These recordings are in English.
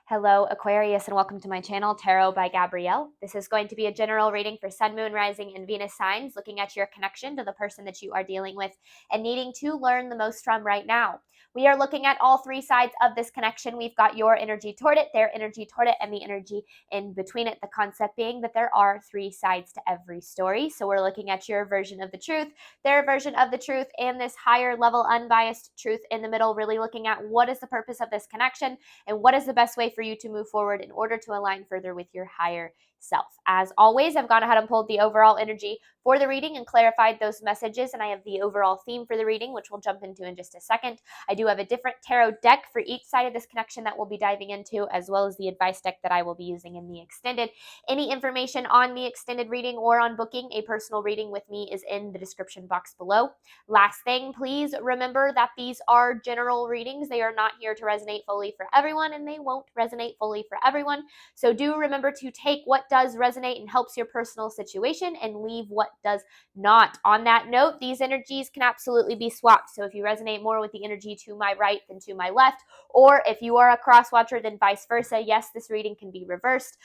Hello, Aquarius, and welcome to my channel, Tarot by Gabrielle. This is going to be a general reading for Sun, Moon, Rising, and Venus signs, looking at your connection to the person that you are dealing with and needing to learn the most from right now. We are looking at all three sides of this connection. We've got your energy toward it, their energy toward it, and the energy in between it. The concept being that there are three sides to every story. So we're looking at your version of the truth, their version of the truth, and this higher level unbiased truth in the middle, really looking at what is the purpose of this connection and what is the best way for you to move forward in order to align further with your higher self. As always, I've gone ahead and pulled the overall energy for the reading and clarified those messages, and I have the overall theme for the reading, which we'll jump into in just a second. I do have a different tarot deck for each side of this connection that we'll be diving into, as well as the advice deck that I will be using in the extended. Any information on the extended reading or on booking a personal reading with me is in the description box below. Last thing, please remember that these are general readings. They are not here to resonate fully for everyone, and they won't resonate fully for everyone. So do remember to take what does resonate and helps your personal situation and leave what does not. On that note, these energies can absolutely be swapped. So if you resonate more with the energy to my right than to my left, or if you are a cross watcher, then vice versa, yes, this reading can be reversed.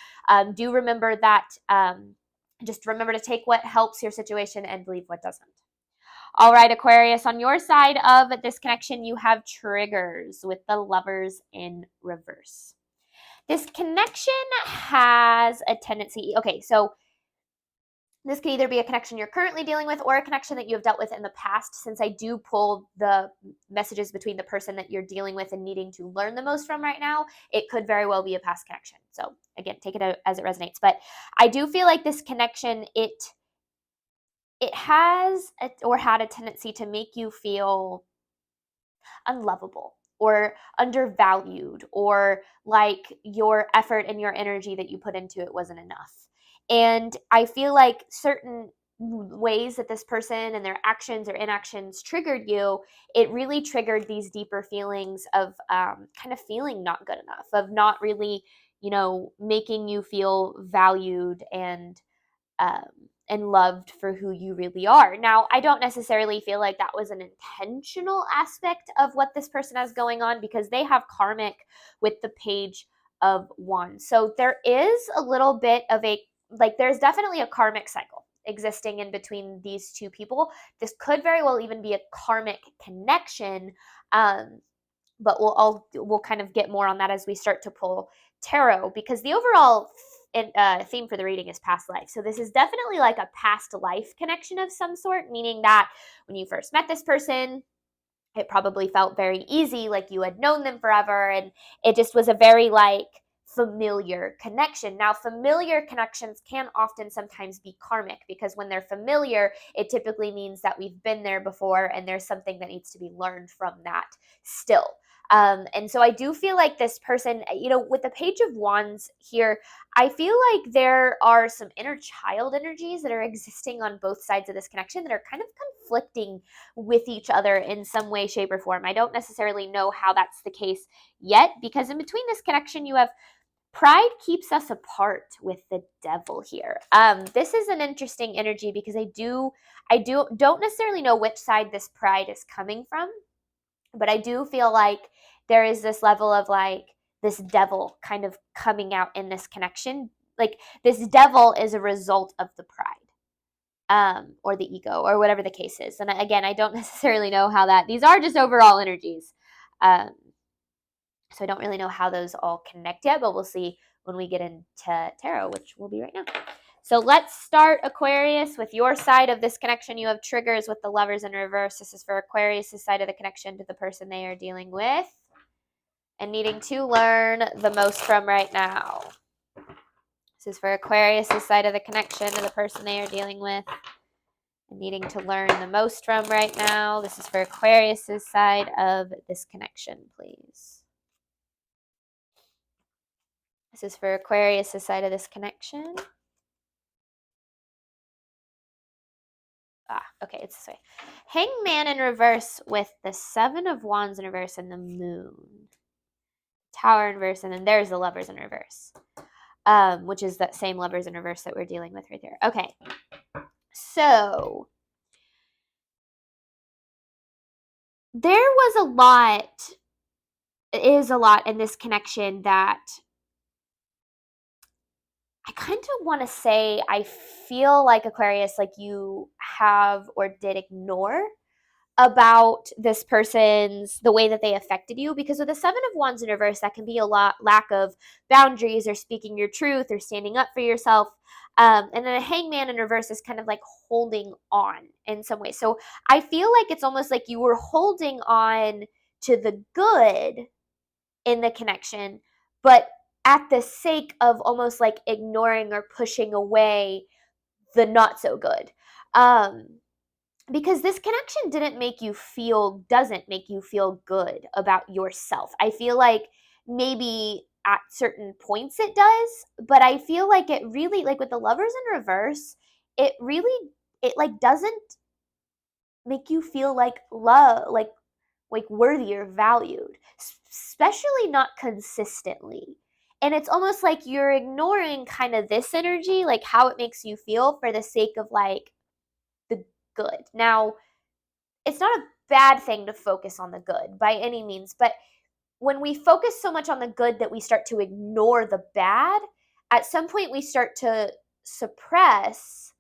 Do remember that, just remember to take what helps your situation and leave what doesn't. All right, Aquarius, on your side of this connection, you have triggers with the Lovers in reverse. This connection has a tendency, okay, so this can either be a connection you're currently dealing with or a connection that you have dealt with in the past. Since I do pull the messages between the person that you're dealing with and needing to learn the most from right now, it could very well be a past connection. So again, take it as it resonates. But I do feel like this connection, it has or had a tendency to make you feel unlovable or undervalued, or like your effort and your energy that you put into it wasn't enough. And I feel like certain ways that this person and their actions or inactions triggered you, it really triggered these deeper feelings of kind of feeling not good enough, of not really, making you feel valued um, and loved for who you really are. Now, I don't necessarily feel like that was an intentional aspect of what this person has going on, because they have karmic with the Page of Wands. So there is a little bit of there's definitely a karmic cycle existing in between these two people. This could very well even be a karmic connection, but we'll kind of get more on that as we start to pull tarot, because the overall theme for the reading is past life. So this is definitely like a past life connection of some sort, meaning that when you first met this person, it probably felt very easy, like you had known them forever, and it just was a very familiar connection. Now, familiar connections can often sometimes be karmic, because when they're familiar, it typically means that we've been there before and there's something that needs to be learned from that still. And so I do feel like this person, with the Page of Wands here, I feel like there are some inner child energies that are existing on both sides of this connection that are kind of conflicting with each other in some way, shape, or form. I don't necessarily know how that's the case yet, because in between this connection, you have pride keeps us apart with the Devil here. This is an interesting energy, because I don't necessarily know which side this pride is coming from, but I do feel like there is this level of this devil kind of coming out in this connection. Like this devil is a result of the pride, or the ego, or whatever the case is. And again, I don't necessarily know how these are just overall energies. So I don't really know how those all connect yet, but we'll see when we get into tarot, which will be right now. So let's start, Aquarius, with your side of this connection. You have triggers with the Lovers in reverse. This is for Aquarius' side of the connection to the person they are dealing with and needing to learn the most from right now. This is for Aquarius' side of the connection to the person they are dealing with and needing to learn the most from right now. This is for Aquarius' side of this connection, please. This is for Aquarius' side of this connection. Okay, it's this way. Hangman in reverse with the Seven of Wands in reverse and the Moon. Tower in reverse, and then there's the Lovers in reverse, which is that same Lovers in reverse that we're dealing with right there. Okay, so there was a lot in this connection that I kind of want to say I feel like Aquarius, like you have or did ignore about this person's the way that they affected you, because with the Seven of Wands in reverse, that can be a lot lack of boundaries or speaking your truth or standing up for yourself. And then a Hangman in reverse is kind of like holding on in some way. So I feel like it's almost like you were holding on to the good in the connection, but at the sake of almost like ignoring or pushing away the not so good. Because this connection doesn't make you feel good about yourself. I feel like maybe at certain points it does, but I feel like it really, like with the Lovers in reverse, it really, it like doesn't make you feel like love, like worthy or valued, especially not consistently. And it's almost like you're ignoring kind of this energy, like how it makes you feel for the sake of like the good. Now, it's not a bad thing to focus on the good by any means, but when we focus so much on the good that we start to ignore the bad, at some point we start to suppress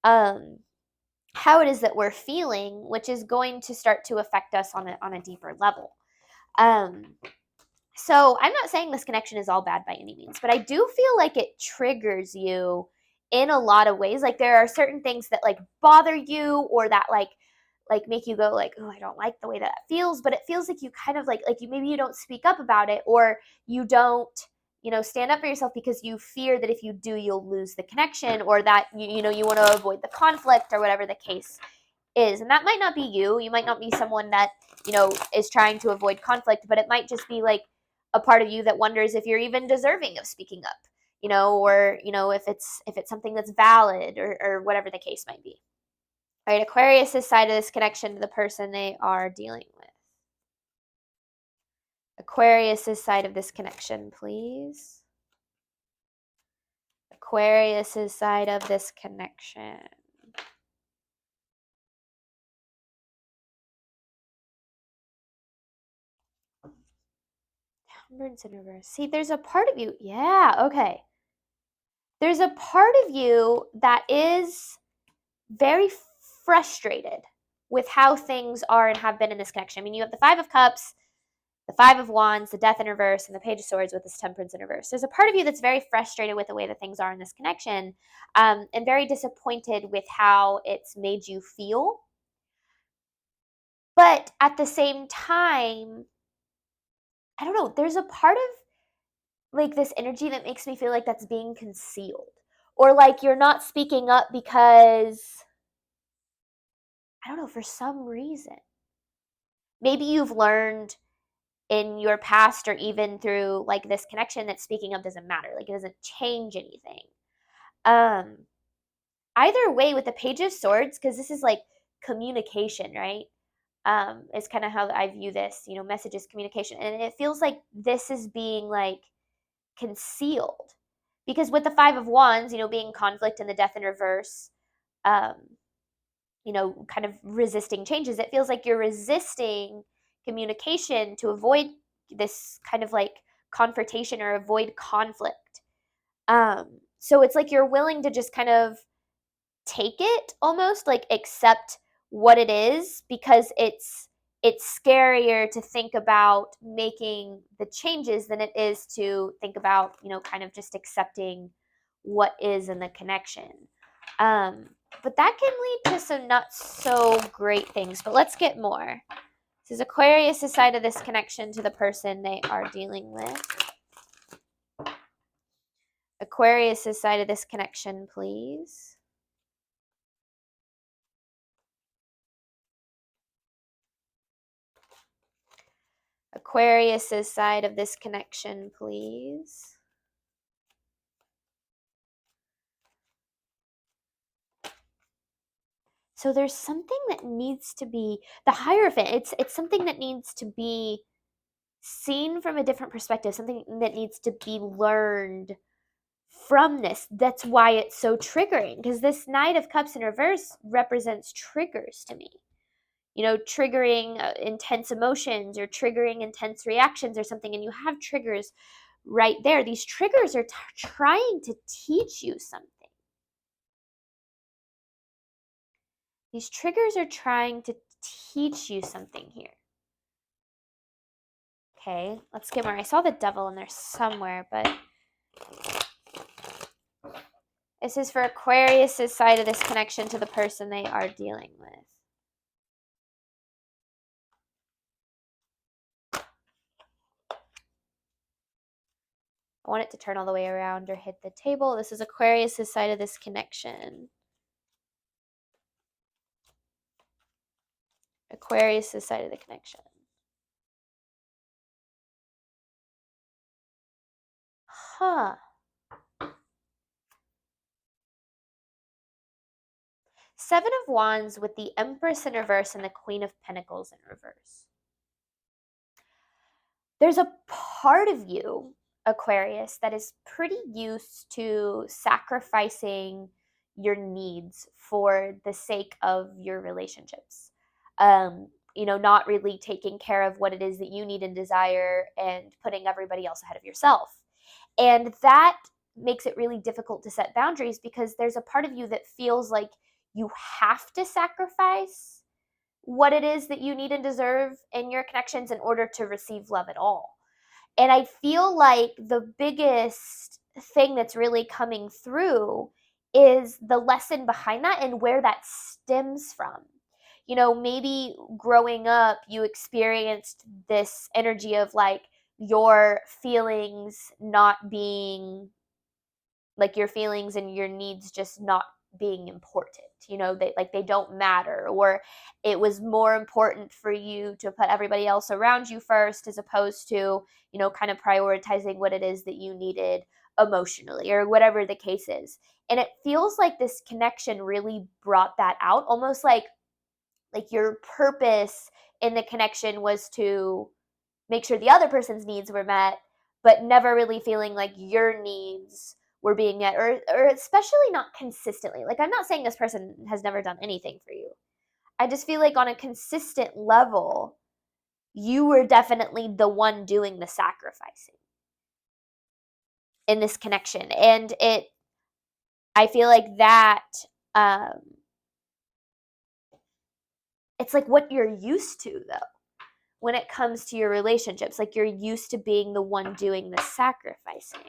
how it is that we're feeling, which is going to start to affect us on a deeper level. Um, so I'm not saying this connection is all bad by any means, but I do feel like it triggers you in a lot of ways. Like there are certain things that like bother you or that like make you go like, oh, I don't like the way that feels, but it feels like you kind of like you maybe you don't speak up about it, or you don't, stand up for yourself because you fear that if you do, you'll lose the connection, or that you want to avoid the conflict or whatever the case is. And that might not be you. You might not be someone that, is trying to avoid conflict, but it might just be like a part of you that wonders if you're even deserving of speaking up, or, if it's something that's valid, or whatever the case might be. All right, Aquarius' side of this connection to the person they are dealing with. Aquarius' side of this connection, please. Aquarius' side of this connection. Temperance in reverse. See, there's a part of you. Yeah, okay. There's a part of you that is very frustrated with how things are and have been in this connection. I mean, you have the Five of Cups, the Five of Wands, the Death in reverse, and the Page of Swords with this Temperance in reverse. There's a part of you that's very frustrated with the way that things are in this connection, and very disappointed with how it's made you feel. But at the same time, I don't know, there's a part of like this energy that makes me feel like that's being concealed, or like you're not speaking up because, I don't know, for some reason. Maybe you've learned in your past or even through like this connection that speaking up doesn't matter, like it doesn't change anything. Either way, with the Page of Swords, because this is like communication, right? Is kind of how I view this, messages, communication, and it feels like this is being like concealed, because with the Five of Wands, being conflict and the Death in reverse, um, kind of resisting changes, it feels like you're resisting communication to avoid this kind of like confrontation or avoid conflict. So it's like you're willing to just kind of take it, almost like accept what it is, because it's scarier to think about making the changes than it is to think about, kind of just accepting what is in the connection. But that can lead to some not so great things. But let's get more. This is Aquarius' side of this connection to the person they are dealing with. Aquarius' side of this connection, please. Aquarius' side of this connection, please. So there's something that needs to be, the Hierophant, it's something that needs to be seen from a different perspective, something that needs to be learned from this. That's why it's so triggering, because this Knight of Cups in reverse represents triggers to me. Triggering intense emotions or triggering intense reactions or something, and you have triggers right there. These triggers are trying to teach you something. These triggers are trying to teach you something here. Okay, let's get more. I saw the devil in there somewhere, but this is for Aquarius' side of this connection to the person they are dealing with. I want it to turn all the way around or hit the table. This is Aquarius' side of this connection. Aquarius' side of the connection. Huh. Seven of Wands with the Empress in reverse and the Queen of Pentacles in reverse. There's a part of you, Aquarius, that is pretty used to sacrificing your needs for the sake of your relationships. Not really taking care of what it is that you need and desire and putting everybody else ahead of yourself. And that makes it really difficult to set boundaries because there's a part of you that feels like you have to sacrifice what it is that you need and deserve in your connections in order to receive love at all. And I feel like the biggest thing that's really coming through is the lesson behind that and where that stems from. Maybe growing up, you experienced this energy of like your feelings not being, like your feelings and your needs just not being important. They don't matter, or it was more important for you to put everybody else around you first as opposed to, kind of prioritizing what it is that you needed emotionally or whatever the case is. And it feels like this connection really brought that out, almost like your purpose in the connection was to make sure the other person's needs were met, but never really feeling like your needs were being met, or especially not consistently. Like, I'm not saying this person has never done anything for you. I just feel like on a consistent level, you were definitely the one doing the sacrificing in this connection. And I feel like that, it's like what you're used to though. When it comes to your relationships, like you're used to being the one doing the sacrificing.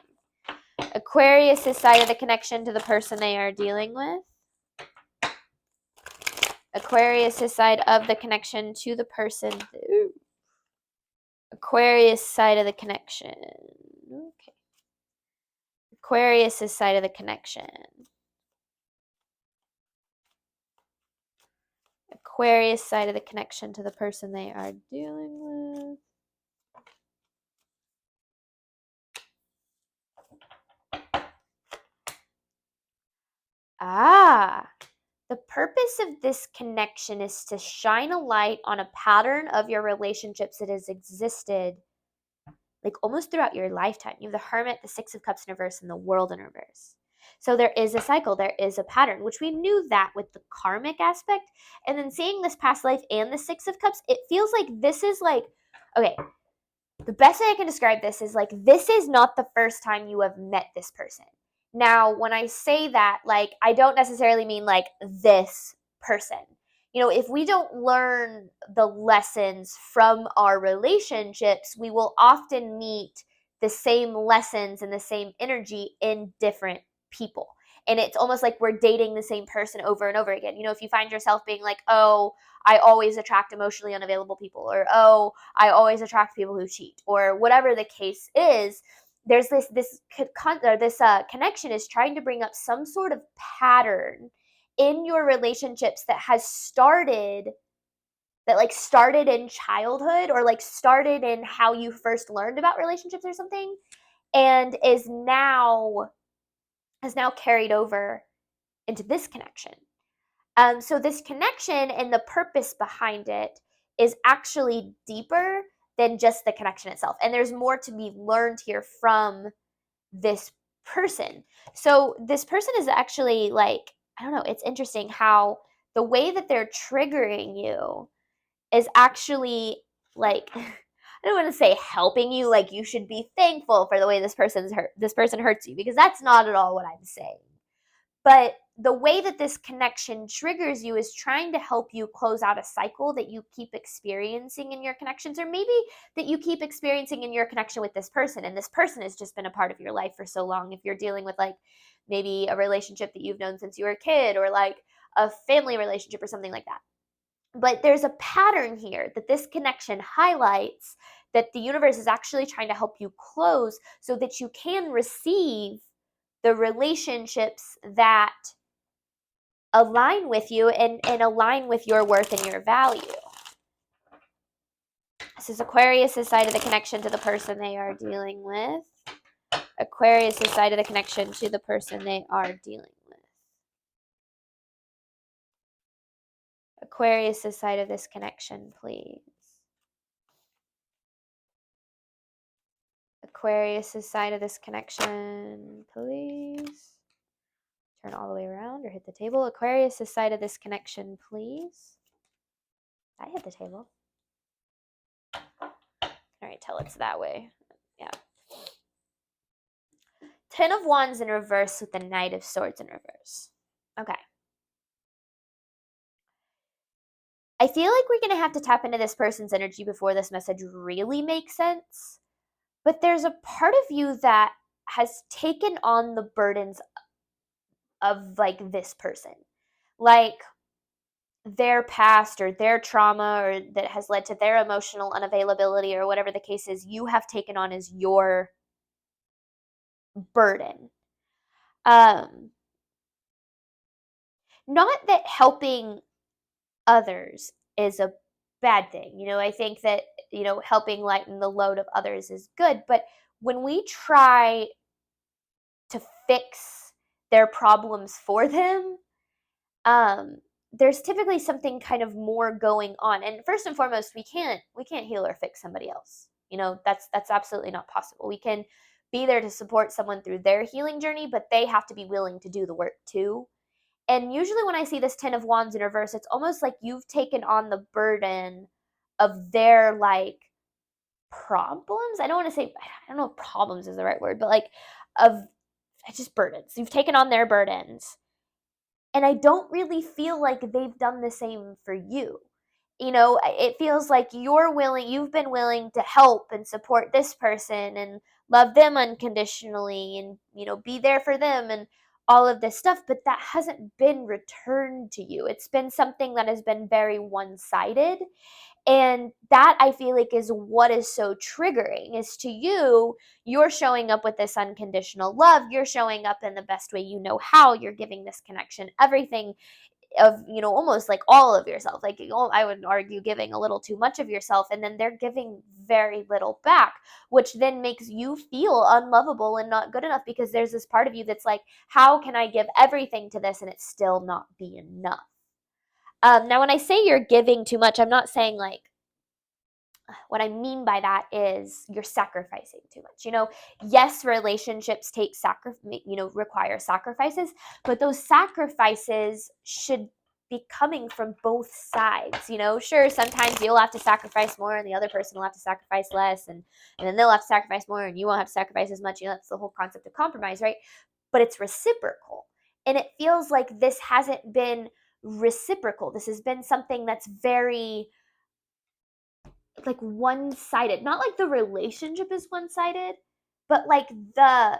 Aquarius' side of the connection to the person they are dealing with. Aquarius' side of the connection to the person. Aquarius' side of the connection. Okay. Aquarius' side of the connection. Aquarius' side of the connection to the person they are dealing with. The purpose of this connection is to shine a light on a pattern of your relationships that has existed like almost throughout your lifetime. You have the Hermit, the Six of Cups in reverse, and the World in reverse. So there is a cycle, there is a pattern, which we knew that with the karmic aspect. And then seeing this past life and the Six of Cups, it feels like this is like, okay, the best way I can describe this is like, this is not the first time you have met this person. Now, when I say that, like, I don't necessarily mean like this person. If we don't learn the lessons from our relationships, we will often meet the same lessons and the same energy in different people. And it's almost like we're dating the same person over and over again. If you find yourself being like, oh, I always attract emotionally unavailable people, or oh, I always attract people who cheat, or whatever the case is, there's this connection is trying to bring up some sort of pattern in your relationships that started in childhood, or like started in how you first learned about relationships or something, and has now carried over into this connection. So this connection and the purpose behind it is actually deeper than just the connection itself. And there's more to be learned here from this person. So this person is actually like, I don't know, it's interesting how the way that they're triggering you is actually like, I don't want to say helping you, like you should be thankful for the way this person hurts you, because that's not at all what I'm saying. But the way that this connection triggers you is trying to help you close out a cycle that you keep experiencing in your connections, or maybe that you keep experiencing in your connection with this person. And this person has just been a part of your life for so long. If you're dealing with like maybe a relationship that you've known since you were a kid, or like a family relationship or something like that. But there's a pattern here that this connection highlights, that the universe is actually trying to help you close so that you can receive the relationships that align with you and align with your worth and your value. This is Aquarius' side of the connection to the person they are dealing with. Aquarius' side of the connection to the person they are dealing with. Aquarius' side of this connection, please. Aquarius' side of this connection, please. Turn all the way around or hit the table. Aquarius' side of this connection, please. I hit the table. All right, tell it's that way. Yeah. 10 of Wands in reverse with the Knight of Swords in reverse. Okay. I feel like we're going to have to tap into this person's energy before this message really makes sense. But there's a part of you that has taken on the burdens of like this person. Like their past or their trauma, or that has led to their emotional unavailability, or whatever the case is, you have taken on as your burden. Not that helping others is a bad thing. You know, I think that, you know, helping lighten the load of others is good. But when we try to fix their problems for them, there's typically something kind of more going on. And first and foremost, we can't heal or fix somebody else. You know, that's absolutely not possible. We can be there to support someone through their healing journey, but they have to be willing to do the work too. And usually when I see this 10 of Wands in reverse, it's almost like you've taken on the burden of their like problems. I don't know if problems is the right word, but like of just burdens. You've taken on their burdens. And I don't really feel like they've done the same for you. You know, it feels like you've been willing to help and support this person and love them unconditionally and, you know, be there for them and all of this stuff, but that hasn't been returned to you. It's been something that has been very one-sided. And that, I feel like, is what is so triggering, is to you, you're showing up with this unconditional love. You're showing up in the best way you know how. You're giving this connection everything of, you know, almost like all of yourself. Like, I would argue giving a little too much of yourself, and then they're giving very little back, which then makes you feel unlovable and not good enough, because there's this part of you that's like, how can I give everything to this and it still not be enough? Now, when I say you're giving too much, I'm not saying like, what I mean by that is you're sacrificing too much. You know, yes, relationships require sacrifices, but those sacrifices should be coming from both sides. You know, sure, sometimes you'll have to sacrifice more and the other person will have to sacrifice less, and then they'll have to sacrifice more and you won't have to sacrifice as much. You know, that's the whole concept of compromise, right? But it's reciprocal. And it feels like this hasn't been reciprocal. This has been something that's very like one-sided. Not like the relationship is one-sided, but like I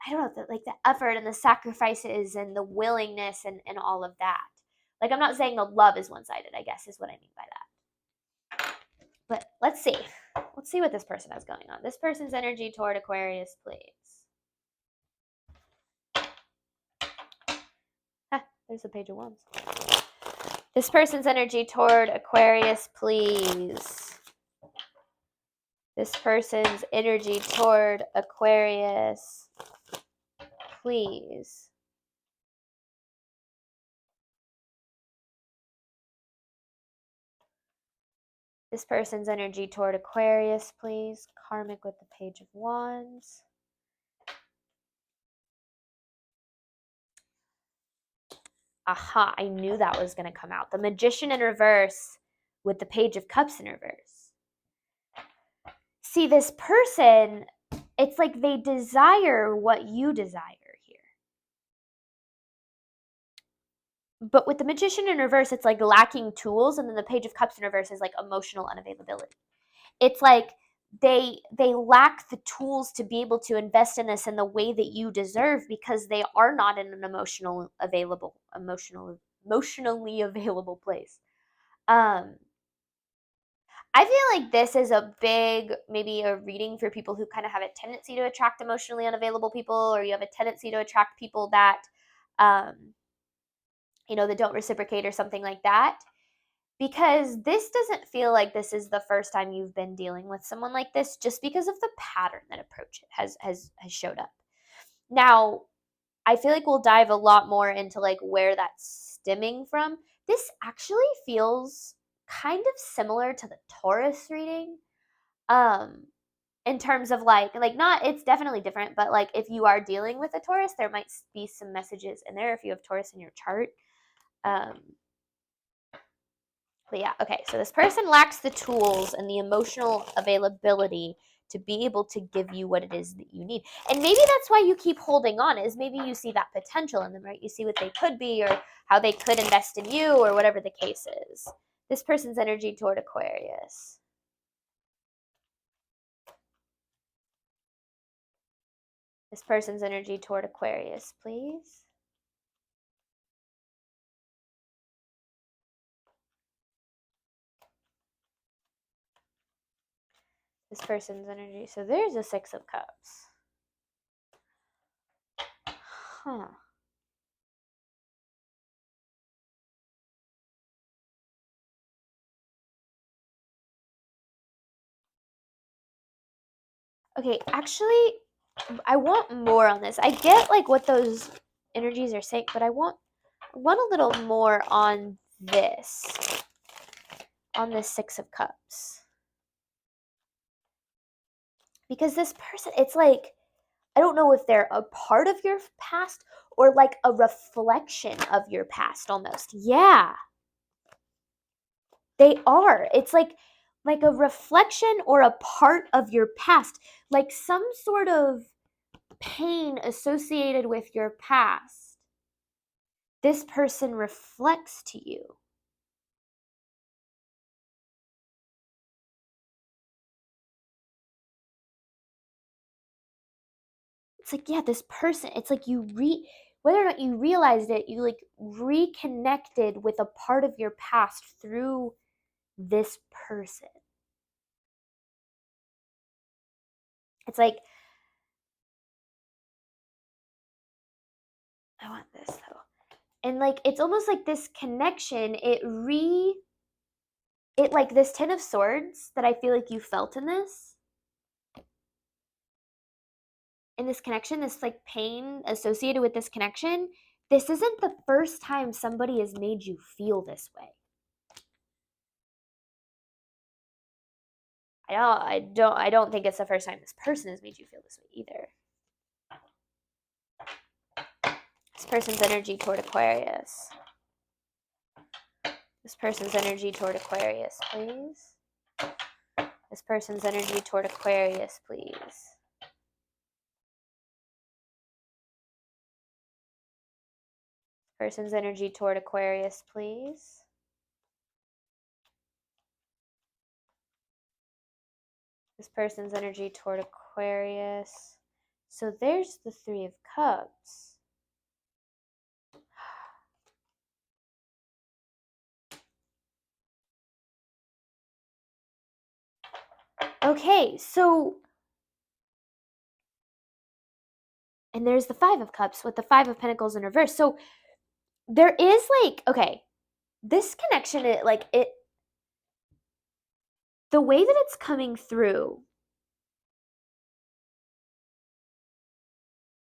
don't know, the effort and the sacrifices and the willingness and all of that. Like, I'm not saying the love is one-sided, I guess is what I mean by that. But let's see. Let's see what this person has going on. This person's energy toward Aquarius, please. There's the Page of Wands. This person's energy toward Aquarius, please. This person's energy toward Aquarius, please. This person's energy toward Aquarius, please. Karmic with the Page of Wands. Aha, I knew that was going to come out. The Magician in reverse with the Page of Cups in reverse. See, this person, it's like they desire what you desire here. But with the Magician in reverse, it's like lacking tools, and then the Page of Cups in reverse is like emotional unavailability. It's like they lack the tools to be able to invest in this in the way that you deserve, because they are not in an emotionally available place. I feel like this is a big, maybe a reading for people who kind of have a tendency to attract emotionally unavailable people, or you have a tendency to attract people that, that don't reciprocate or something like that. Because this doesn't feel like this is the first time you've been dealing with someone like this, just because of the pattern that approach it has showed up. Now, I feel like we'll dive a lot more into like where that's stemming from. This actually feels kind of similar to the Taurus reading. In terms of like not, it's definitely different, but like if you are dealing with a Taurus, there might be some messages in there if you have Taurus in your chart. But yeah, okay, so this person lacks the tools and the emotional availability to be able to give you what it is that you need. And maybe that's why you keep holding on, is maybe you see that potential in them, right? You see what they could be, or how they could invest in you, or whatever the case is. This person's energy toward Aquarius. This person's energy toward Aquarius, please. This person's energy. So there's a Six of Cups. Huh. Okay, actually, I want more on this. I get like what those energies are saying, but I want a little more on this. On this Six of Cups. Because this person, it's like, I don't know if they're a part of your past or like a reflection of your past almost. Yeah. They are. It's like a reflection or a part of your past, like some sort of pain associated with your past. This person reflects to you. It's like, yeah, this person, it's like whether or not you realized it, you like reconnected with a part of your past through this person. It's like, I want this though. And like, it's almost like this connection, it like this Ten of Swords that I feel like you felt in this. In this connection, this like pain associated with this connection, this isn't the first time somebody has made you feel this way. I don't think it's the first time this person has made you feel this way either. This person's energy toward Aquarius. This person's energy toward Aquarius, please. This person's energy toward Aquarius, please. Person's energy toward Aquarius, please. This person's energy toward Aquarius. So there's the Three of Cups. Okay, so, and there's the Five of Cups with the Five of Pentacles in reverse. So there is like, okay, this connection, the way that it's coming through,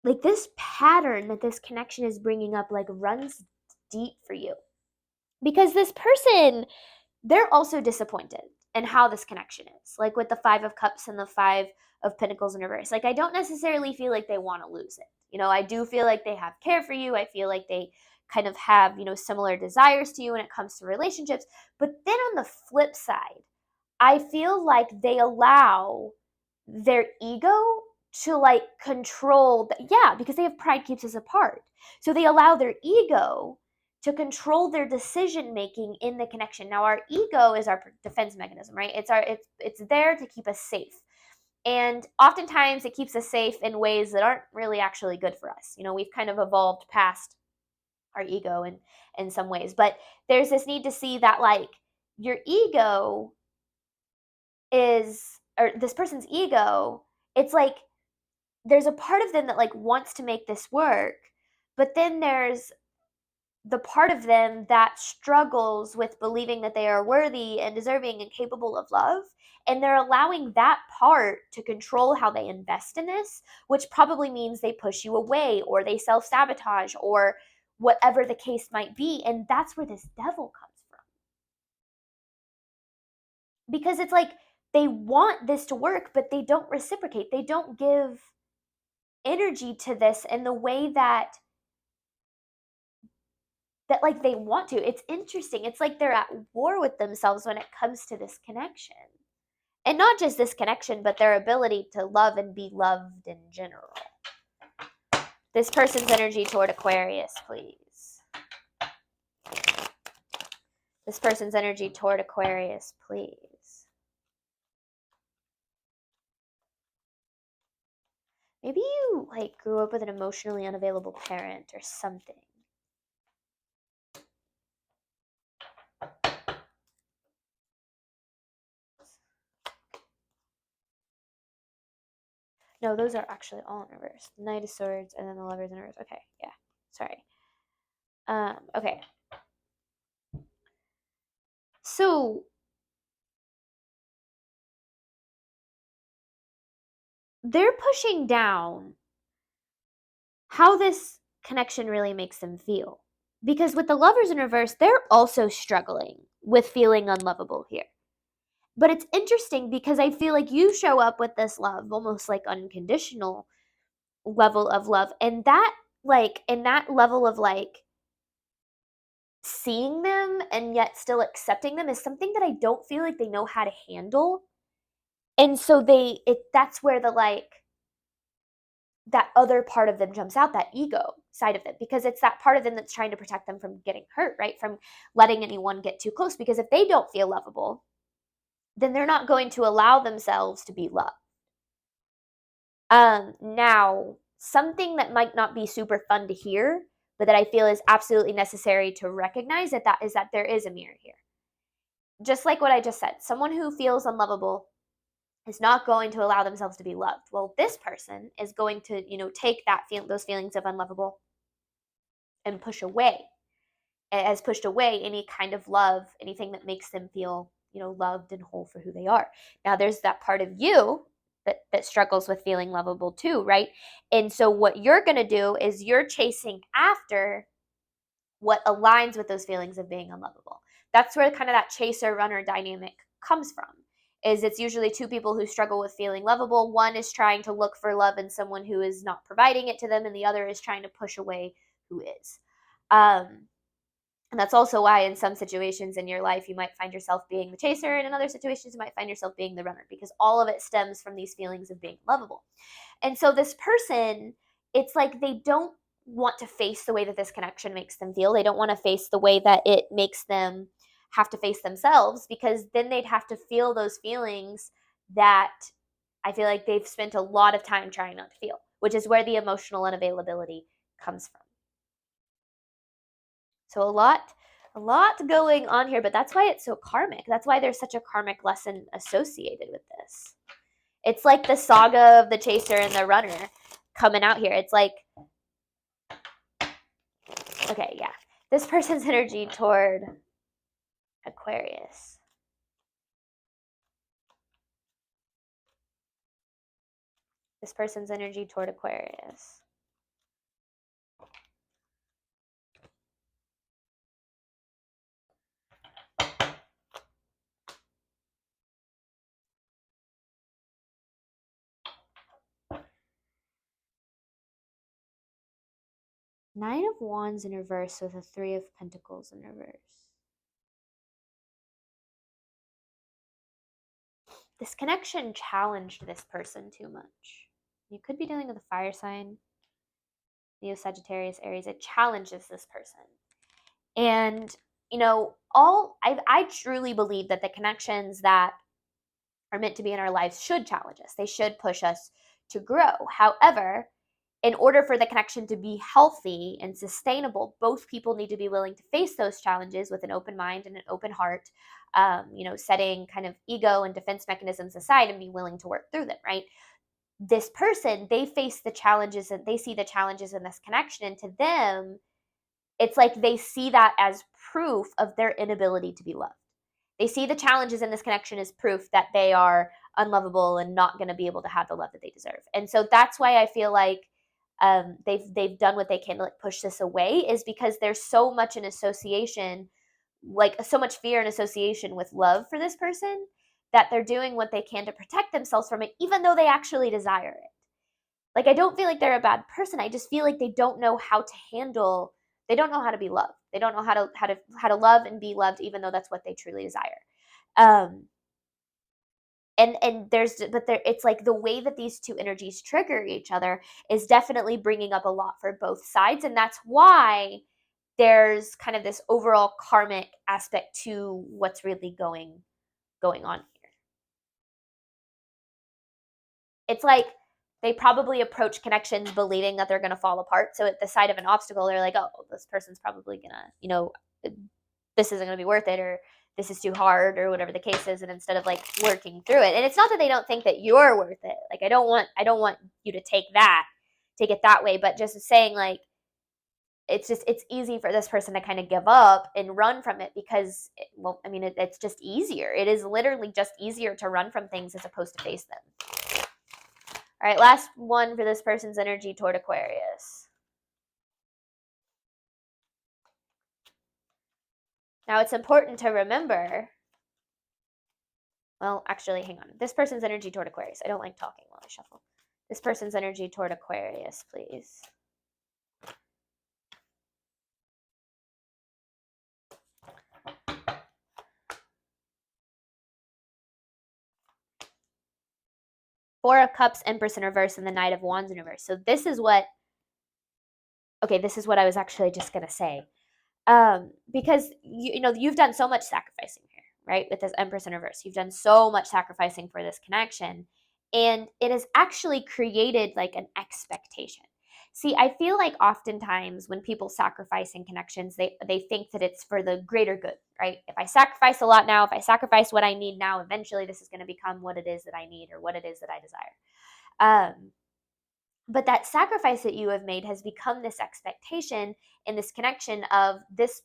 like this pattern that this connection is bringing up, like runs deep for you. Because this person, they're also disappointed in how this connection is. Like with the Five of Cups and the Five of Pentacles in reverse. Like I don't necessarily feel like they want to lose it. I do feel like they have care for you. I feel like they kind of have, similar desires to you when it comes to relationships. But then on the flip side, I feel like they allow their ego to like control because they have pride keeps us apart. So they allow their ego to control their decision making in the connection. Now our ego is our defense mechanism, right? It's there to keep us safe. And oftentimes it keeps us safe in ways that aren't really actually good for us. You know, we've kind of evolved past our ego in some ways, but there's this need to see that like your ego is, or this person's ego, it's like there's a part of them that like wants to make this work, but then there's the part of them that struggles with believing that they are worthy and deserving and capable of love, and they're allowing that part to control how they invest in this, which probably means they push you away or they self-sabotage or whatever the case might be. And that's where this devil comes from, because it's like they want this to work but they don't reciprocate, they don't give energy to this in the way that like they want to. It's interesting. It's like they're at war with themselves when it comes to this connection. And not just this connection, but their ability to love and be loved in general. This person's energy toward Aquarius, please. This person's energy toward Aquarius, please. Maybe you like grew up with an emotionally unavailable parent or something. No, those are actually all in reverse. The Knight of Swords and then the Lovers in reverse. Okay, yeah. Sorry. Okay. So they're pushing down how this connection really makes them feel. Because with the Lovers in reverse, they're also struggling with feeling unlovable here. But it's interesting because I feel like you show up with this love, almost like unconditional level of love. And that, like, in that level of like seeing them and yet still accepting them is something that I don't feel like they know how to handle. And so that's where the like, that other part of them jumps out, that ego side of them, because it's that part of them that's trying to protect them from getting hurt, right? From letting anyone get too close. Because if they don't feel lovable, then they're not going to allow themselves to be loved. Now, something that might not be super fun to hear, but that I feel is absolutely necessary to recognize that is that there is a mirror here. Just like what I just said, someone who feels unlovable is not going to allow themselves to be loved. Well, this person is going to, take those feelings of unlovable and has pushed away any kind of love, anything that makes them feel, loved and whole for who they are. Now, there's that part of you that struggles with feeling lovable too, right? And so what you're going to do is you're chasing after what aligns with those feelings of being unlovable. That's where kind of that chaser runner dynamic comes from. Is it's usually two people who struggle with feeling lovable. One is trying to look for love in someone who is not providing it to them, and the other is trying to push away who is. And that's also why in some situations in your life you might find yourself being the chaser, and in other situations you might find yourself being the runner, because all of it stems from these feelings of being lovable. And so this person, it's like they don't want to face the way that this connection makes them feel. They don't want to face the way that it makes them have to face themselves, because then they'd have to feel those feelings that I feel like they've spent a lot of time trying not to feel, which is where the emotional unavailability comes from. So a lot going on here, but that's why it's so karmic. That's why there's such a karmic lesson associated with this. It's like the saga of the chaser and the runner coming out here. It's like, okay, yeah. This person's energy toward Aquarius. This person's energy toward Aquarius. Nine of Wands in reverse with a Three of Pentacles in reverse. this connection challenged this person too much. You could be dealing with a fire sign, Leo, Sagittarius, Aries. It challenges this person. And, I truly believe that the connections that are meant to be in our lives should challenge us. They should push us to grow. However, in order for the connection to be healthy and sustainable, both people need to be willing to face those challenges with an open mind and an open heart, setting kind of ego and defense mechanisms aside and be willing to work through them, right? This person, they face the challenges and they see the challenges in this connection. And to them, it's like they see that as proof of their inability to be loved. They see the challenges in this connection as proof that they are unlovable and not going to be able to have the love that they deserve. And so that's why I feel like they've done what they can to like push this away, is because there's so much an association, like so much fear and association with love for this person, that they're doing what they can to protect themselves from it, even though they actually desire it. Like, I don't feel like they're a bad person. I just feel like they don't know how to handle. They don't know how to be loved. They don't know how to love and be loved, even though that's what they truly desire. Um, and it's like the way that these two energies trigger each other is definitely bringing up a lot for both sides, and that's why there's kind of this overall karmic aspect to what's really going on here. It's like they probably approach connections believing that they're going to fall apart. So at the side of an obstacle, they're like, oh, this person's probably going to, this isn't going to be worth it, or this is too hard, or whatever the case is. And instead of like working through it, and it's not that they don't think that you're worth it. Like, I don't want you to take it that way, but just saying like, it's easy for this person to kind of give up and run from it because, it's just easier. It is literally just easier to run from things as opposed to face them. All right, last one for this person's energy toward Aquarius. Now, it's important to remember, well, actually, hang on. This person's energy toward Aquarius. I don't like talking while I shuffle. This person's energy toward Aquarius, please. Four of Cups, Empress in reverse, and the Knight of Wands in reverse. So this is what I was actually just going to say. Because you've done so much sacrificing here, right? With this Empress in reverse, you've done so much sacrificing for this connection, and it has actually created like an expectation. See, I feel like oftentimes when people sacrifice in connections, they think that it's for the greater good, right? If I sacrifice a lot now, if I sacrifice what I need now, eventually this is going to become what it is that I need or what it is that I desire. But that sacrifice that you have made has become this expectation in this connection of this.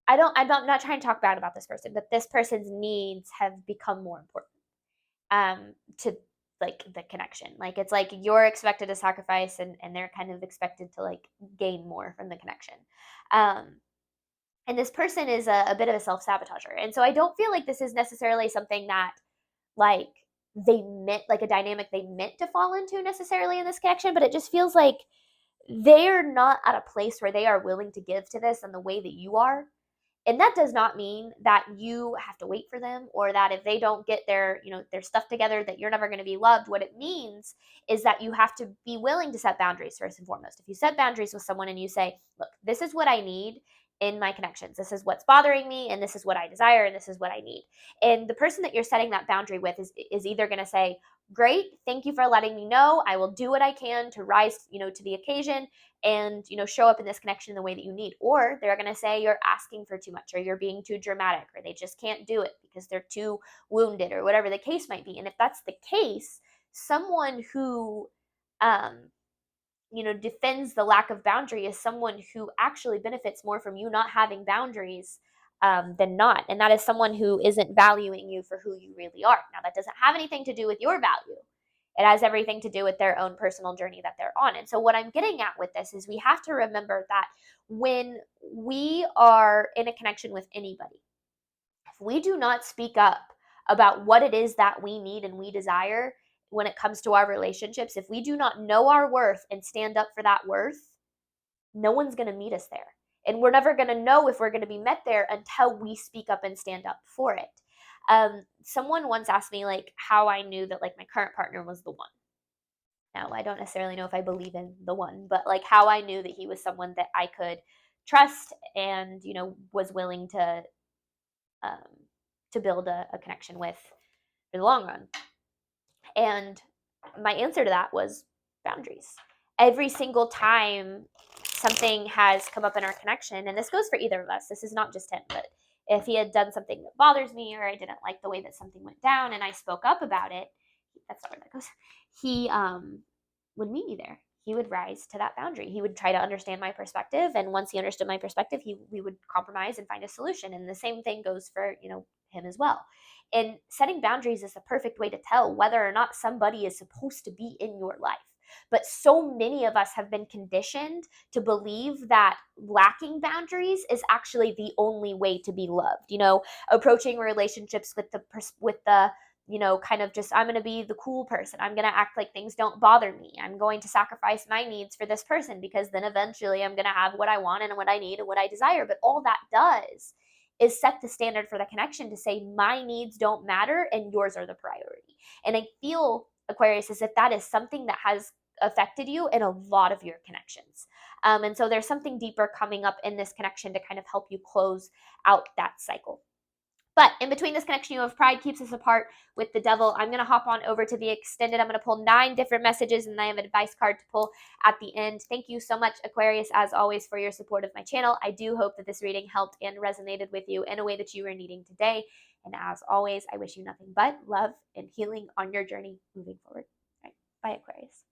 I'm not trying to talk bad about this person, but this person's needs have become more important to like the connection. Like, it's like you're expected to sacrifice and they're kind of expected to like gain more from the connection. And this person is a bit of a self-sabotager. And so I don't feel like this is necessarily something that like they meant, like a dynamic they meant to fall into necessarily in this connection, but it just feels like they're not at a place where they are willing to give to this in the way that you are. And that does not mean that you have to wait for them, or that if they don't get their stuff together, that you're never going to be loved. What it means is that you have to be willing to set boundaries first and foremost. If you set boundaries with someone and you say, look, this is what I need in my connections. This is what's bothering me, and this is what I desire, and this is what I need. And the person that you're setting that boundary with is either going to say, great, thank you for letting me know. I will do what I can to rise, to the occasion and, show up in this connection in the way that you need. Or they're going to say you're asking for too much, or you're being too dramatic, or they just can't do it because they're too wounded, or whatever the case might be. And if that's the case, someone who, defends the lack of boundary is someone who actually benefits more from you not having boundaries than not. And that is someone who isn't valuing you for who you really are. Now, that doesn't have anything to do with your value. It has everything to do with their own personal journey that they're on. And so what I'm getting at with this is we have to remember that when we are in a connection with anybody, if we do not speak up about what it is that we need and we desire when it comes to our relationships, if we do not know our worth and stand up for that worth, no one's going to meet us there. And we're never going to know if we're going to be met there until we speak up and stand up for it. Someone once asked me like how I knew that like my current partner was the one. Now, I don't necessarily know if I believe in the one, but like how I knew that he was someone that I could trust and, was willing um, to build a connection with for the long run. And my answer to that was boundaries. Every single time something has come up in our connection, and this goes for either of us, this is not just him, but if he had done something that bothers me or I didn't like the way that something went down and I spoke up about it, that's not where that goes. He would meet me there. He would rise to that boundary. He would try to understand my perspective, and once he understood my perspective, we would compromise and find a solution. And the same thing goes for him as well. And setting boundaries is the perfect way to tell whether or not somebody is supposed to be in your life. But so many of us have been conditioned to believe that lacking boundaries is actually the only way to be loved. Approaching relationships with the kind of just, I'm going to be the cool person. I'm going to act like things don't bother me. I'm going to sacrifice my needs for this person because then eventually I'm going to have what I want and what I need and what I desire. But all that does is set the standard for the connection to say my needs don't matter and yours are the priority. And I feel, Aquarius, as if that is something that has affected you in a lot of your connections. And so there's something deeper coming up in this connection to kind of help you close out that cycle. But in between this connection you have pride keeps us apart with the devil. I'm going to hop on over to the extended. I'm going to pull 9 different messages and I have an advice card to pull at the end. Thank you so much, Aquarius, as always, for your support of my channel. I do hope that this reading helped and resonated with you in a way that you were needing today. And as always, I wish you nothing but love and healing on your journey moving forward. All right. Bye, Aquarius.